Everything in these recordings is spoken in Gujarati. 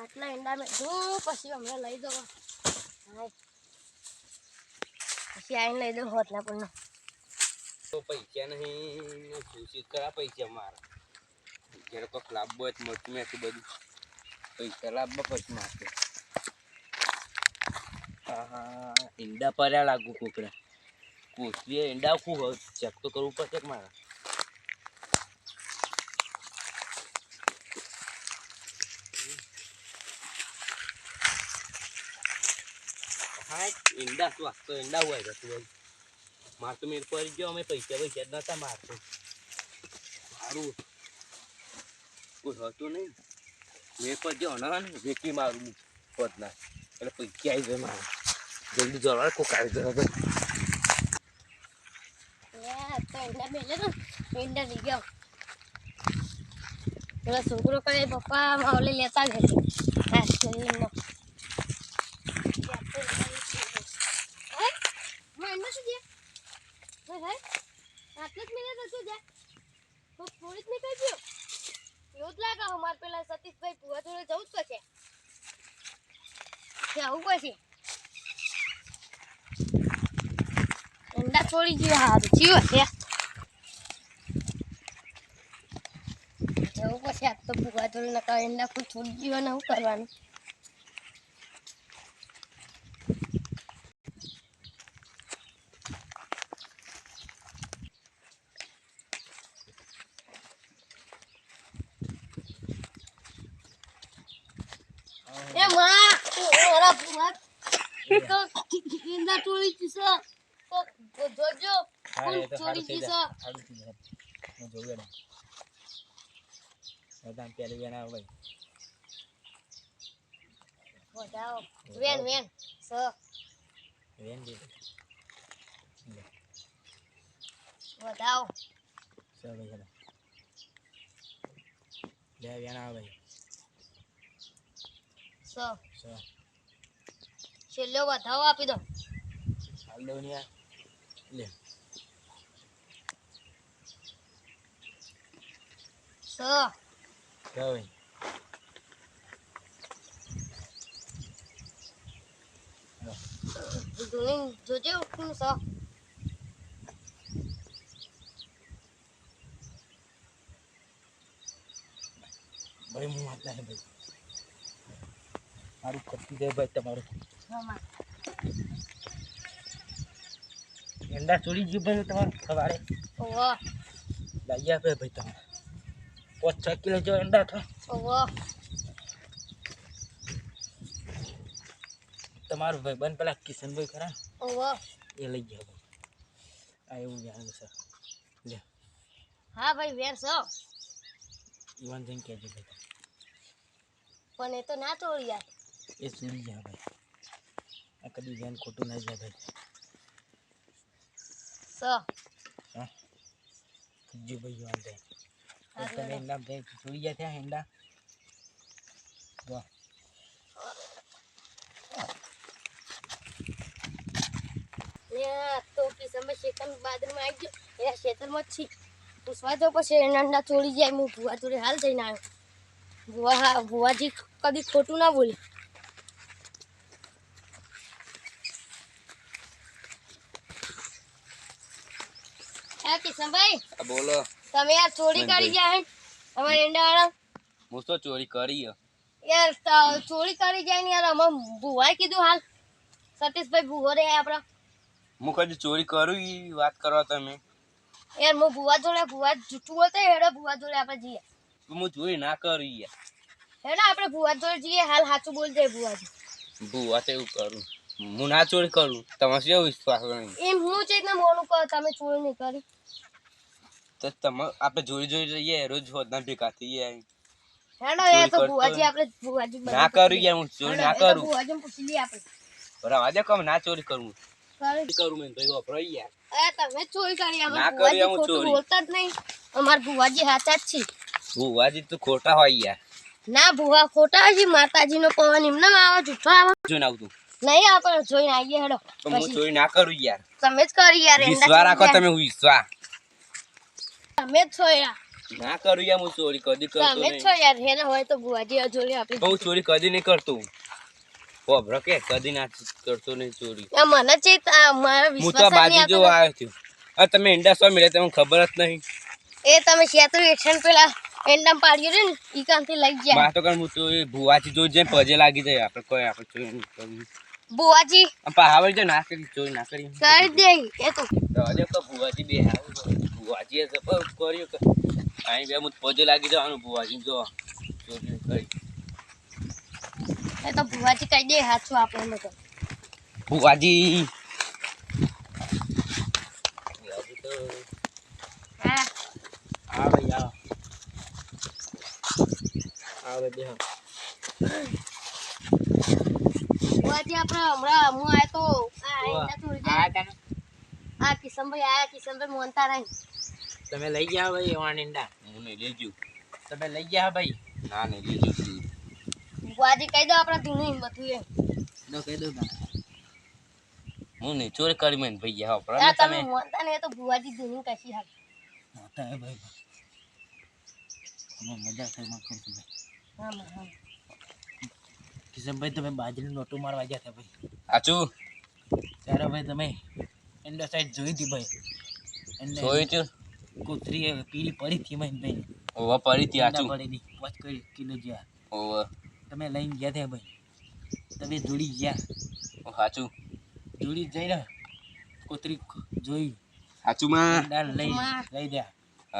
આટલા ઈંડા મેં જો પછી હમણાં લઈ દો પછી આવીને લઈ દો હોટલા પણ તો પૈસા નહીં કોશિશ કરા પૈસા મારા જ્યારે કોઈક લાભ હોય મળતું નથી બધું પૈસા લાભમાં પછી મારશે હા ઈંડા પડ્યા લાગુ કોકડા કોશીએ ઈંડા શું હોય ચેક તો કરવું પડશે કે મારા હા ઈંડા શું તો ઈંડા હોય તું માર તો મેર પર ગયો અમે પૈસા જ નતા મારતો સારું કોઈ હતું નહીં મેર પર ગયો ને વેકી મારું પદના એટલે પૈસા આવી જાય મારે જલ્દી જવા કોક આવી જાય તો ઈંડા મેલે તો ઈંડા લઈ ગયો પેલા છોકરો કહે પપ્પા માવલે લેતા જ હતી આટલું જ મિનિટ હતું જા તો થોડીક નીકળી ગયો એવું જ લાગે અમારે પેલા સતીશભાઈ ભુવા જોડે જવું જ પડશે જવું પડશે ઈંડા છોડી ગયો હારું જીવ છે જવું પડશે આજ તો ભુવા જોડે નકા ઈંડા કોઈ છોડી ગયો ને શું કરવાનું એ માં ઓરા ભુવા તો ઈંડા છોડી દીધો તો જોજો કોણ છોડી દીધો હું જોઉં ને બધા પેલી વેણ આવે ભાઈ વધાવો વેન વેન સ વેણ દે વધાવો સ ભાઈ લે વેણ આવે ભાઈ સ છેલ્લો વધાવો આપી દો હાલ દો ને યાર લે સ ભાઈ જોજે ઉઠું સ ભાઈ હું વાત નહીં ભાઈ મારું ખપતી જાય ભાઈ તમારું ઈંડા ચોરી ગયું ભાઈ તમારું સવારે ઓવો લાવી આપે ભાઈ તમે 5-6 કિલો જો ઈંડા થા ઓવો તમારું ભાઈ બન પેલા કિશનભાઈ ખરા ઓવો એ લઈ ગયા ભાઈ આ એવું જાણ છે લે હા ભાઈ વેર સો ઈવાન જઈને કહેજો ભાઈ પણ એ તો ના તોડી યાર એ ચોરી ગયા ભાઈ આ કદી વેન ખોટું ના જાય ભાઈ સ હા જો ભાઈ ઈવાન જાય તમે ઈંડા ભાઈ ચોરી ગયા થયા ઈંડા વાહ તો કિસમમાં શેતન બાદરમાં આવી ગયો એના શેતરમાં જ છી પૂછવા જો પછી ઈંડા ચોરી જાય હું ભુવા જોડે હાલ જઈને આવ્યો ભુવાજી કદી ખોટું ના બોલે હા કિશનભાઈ બોલો તમે યાર ચોરી કરી જાય અમારે ઈંડાવાળા હું તો ચોરી કરી યાર ચોરી કરી જાય ને યાર અમે ભુવાએ કીધું હાલ સતીશભાઈ ભુવો રે આપણા હું કદી ચોરી કરું ઈ વાત કરો તમે યાર હું ભુવા જૂઠું બોલતો હેડો ભુવા જોડે આપણે જઈએ હું ચોરી ના કરું યાર હેડો આપણે ભુવા જોડે જઈએ હાલ સાચું બોલ જાય ભુવાજી ભૂવા તો એવું કરું હું ના ચોરી કરું તમારે શું વિશ્વાસ નહીં એમ હું છે ને મોનું કહો તમે ચોરી નહીં કરી તો તમે આપણે જોઈ રહીએ રોજ હોદના ભેગા થઈએ હેડો યાર તો ભુવાજી આપણે ભુવાજી ના કરું યાર હું ચોરી ના કરું ભુવાજી પૂછી લઈએ આપણે બરાબર આજે કમ ના ચોરી કરું કરી કરું મેં ભાઈ વપરાય યાર તમે ચોરી કરી ના અમાર કરી ભુવાજી હું ખોટું ચોરી. બોલતા જ નહીં અમાર ભુવાજી સાચા જ છે ભૂવાજી તો ખોટા હોય યાર ના ભુવા ખોટા છે માતાજીનો પવન એમને આવે જૂઠો આવે જોઈને આવતું નહીં આપણે જોઈને આવીએ હેડો તો હું ચોરી ના કરું યાર તમે જ કરી યાર વિશ્વાસ રાખો તમે વિશ્વાસ તમે જ છો યાર ના કરું યાર હું ચોરી કદી કરતો તમે જ નહીં છો યાર હેને હોય તો ભુવાજી આ જોડે આપી હું ચોરી કદી નહીં કરતો ખબર કે કદી ના કરતો નહીં ચોરી આ મને છે મારો હું તો વિશ્વાસ જ બાજુ નહીં જોવા આવતો આવ્યો છું આ તમે ઈંડા સો મળ્યા તમને ખબર જ નહીં એ તમે શેતરું એક્શન પેલા એન્ડમ પાડ્યું રે ને ઈ કાંથી લઈ ગયા માં તો કણ હું તો એ ભુવાથી જોઈ જાય પજે લાગી જાય આપણે કોઈ આપણે ચોરી નહીં કરવી ભુવાજી આમ પાહાવર જો ના કરી ચોરી ના કરી કરી દે એ તો અરે તો ભુવાજી બે ભુવાજી એ જબર કર્યું કે અહીં બે હું પજે લાગી જવાનું ભુવાજી જો ચોરી કરી એ તો ભુવાજી કહી દે હાચું આપણે તો ભુવાજી હા આ ભાઈ આવો આવે બે ભુવાજી આપણે હમણાં હું આયો તો આ એન્ડા ચોરી જાય આ કિશનભાઈ આયા કિશનભાઈ મોનતા નહીં તમે લઈ ગયા ભાઈ વાણીંડા હું નહીં લેજો તમે લઈ ગયા ભાઈ ના નહીં લેજો ભુવાજી કહી દો આપણે ધીનું હિંમત એ તો કહી દઉં તમે હું નહીં ચોરી કરી મેં ભાઈ હા આ પણ તમે મોનતા નહીં તો ભુવાજી ધીનું કશી હાલ મોટા હે ભાઈ તમે મજા થઈ માં કરતો ભાઈ હા કિશનભાઈ તમે બાજરીનું નોટું મારવા ગયા હતા ભાઈ આચું ત્યારે ભાઈ તમે એન્ડો સાઈડ જોઈ હતી ભાઈ એને જોયું છું કૂતરી પીળી પડી હતી ભાઈ ભાઈ ઓવા પડી હતી આચું પડી પાંચ કિલો જ્યાં ઓવા તમે લઈને ગયા હતા ભાઈ તમે જોડી ગયા ઓ સાચું જોડી જઈને કૂતરી જોઈ સાચું માં ઈંડા લઈ માં. લઈ ગયા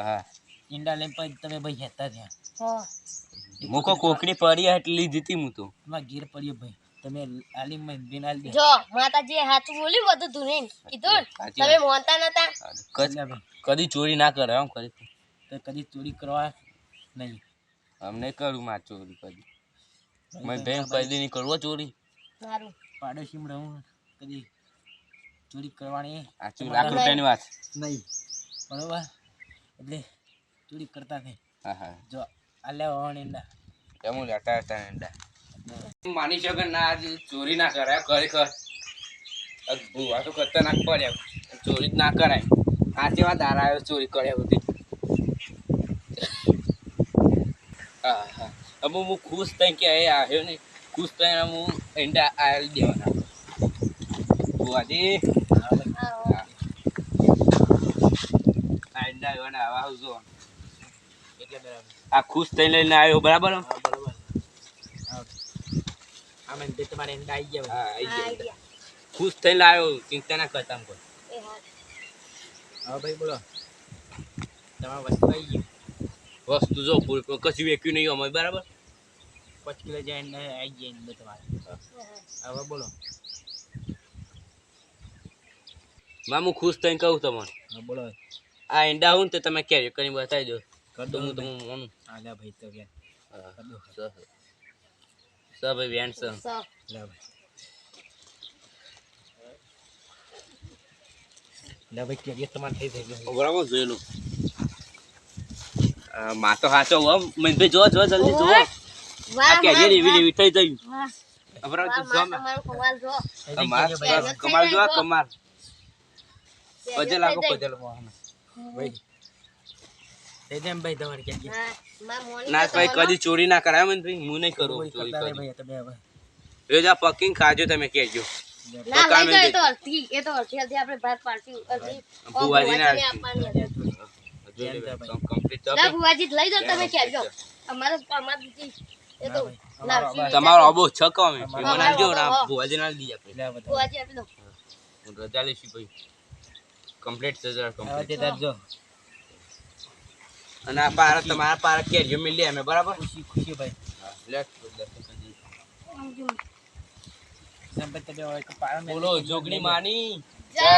હા ઈંડા લઈને પછી તમે ભાઈ હેતા ત્યાં હા મુકો કોકડી પડી એટલે લીધી હતી હું તો એમાં ગીર પડ્યો ભાઈ તમે આલીમાં બેન આલી દે જો માતાજી હાચું બોલ્યું બધું ધૂને કીધું ને? સાચી તમે મોનતા નતા કદી ચોરી ના કરે આમ કરી તો કદી ચોરી કરવા નહીં અમને કરું માં ચોરી કદી મેં બેન કદી નહીં કરવો ચોરી મારું પાડોશીમાં રહું કદી ચોરી કરવાની આચું લાખ રૂપિયાની વાત નહીં બરોબર એટલે ચોરી કરતા નહીં હા હા જો આલ્યા વાવણ એંડા એમ લેટા હતા એંડા માની શકો ના આજે ચોરી ના કરાય ખરેખર ભૂવા તો ખતરનાક પડ્યા ચોરી જ ના કરાય આજે વાત દારા આવ્યો ચોરી કર્યા બધી હા હા હવે હું ખુશ થઈ કે એ આવ્યો ને ખુશ થઈને હું એંડા આવેલ દેવાના ભુવાજી હા, આ એંડા આવ્યો આવા આવજો એટલે બરાબર આ ખુશ થઈ લઈને આવ્યો બરાબર હા બરાબર આમે તે તમારે એંડા આવી ગયા હા આઈ હા, ગયા આઈ ગયા. ખુશ થઈને આવ્યો ચિંતા ના કરતા કોઈ એ હા. હા ભાઈ બોલો તમારી વસ્તુ આવી ગઈ વસ્તુ જો પૂરી કશું વેક્યું નહીં અમે બરાબર 5 કિલો જે એંડા આવી ગયા એંડા તમારે હવે બોલો માં હું ખુશ થઈને કહું તમને હા બોલો આ ઈંડા હું ને તે તમે કેરી કરીને બતાવી દો કર તો દો હું તમને મોનું આલ્યા ભાઈ તો ગયા કર દો ભાઈ વેણ છે સો. લે ભાઈ લે ભાઈ કે તમારે થઈ જાય બરાબર જોયેલું માં તો સાચો હો મનભાઈ જો જો જલ્દી જો વાહ, આ કેરી વાહ, એવી એવી થઈ ગઈ વાહ. બરાબર વાહ, જો માં તમારું કમાલ જો. કમાલ જો કમાલ કેરીઓ પજે લાગો થઈ પજે ગઈ. લાગો ભાઈ થઈ જાય ભાઈ તમારે કે હા, માં મોની ના તો ભાઈ તમારો- કદી ચોરી ના કરાય મનભાઈ હું નહીં કરું ચોરી કરતા કરી ભાઈ તમે હવે રોજા પકીને ખાજો તમે કહેજો ના, પકાવી લઈ જાઓ, દેજો. એ તો અડધી આપણે ભાત પાડશું, અડધી ભુવાજીને ભુવાજીને આપવાની હતી. કમ્પ્લીટ ના, ભુવાજી લઈ જાઓ, તમે કહેજો. અમારે બીજી એ તો લાવશી તમારો અબો છકો અમે અમારો મને આલજો ના અબો. ભુવાજી ના દી આપણે લે બધા ભુવાજી આપી દો. હું રજા લઈશું ભાઈ કમ્પ્લીટ છે જરા હવે કમ્પ્લીટ તે તાર જો અને આ પાર તમારા પાર કેરીઓ મિલી અમે બરાબર ખુશી ખુશી ભાઈ લેટ સંપત તમે હવે પારા બોલો જોગણી માની જય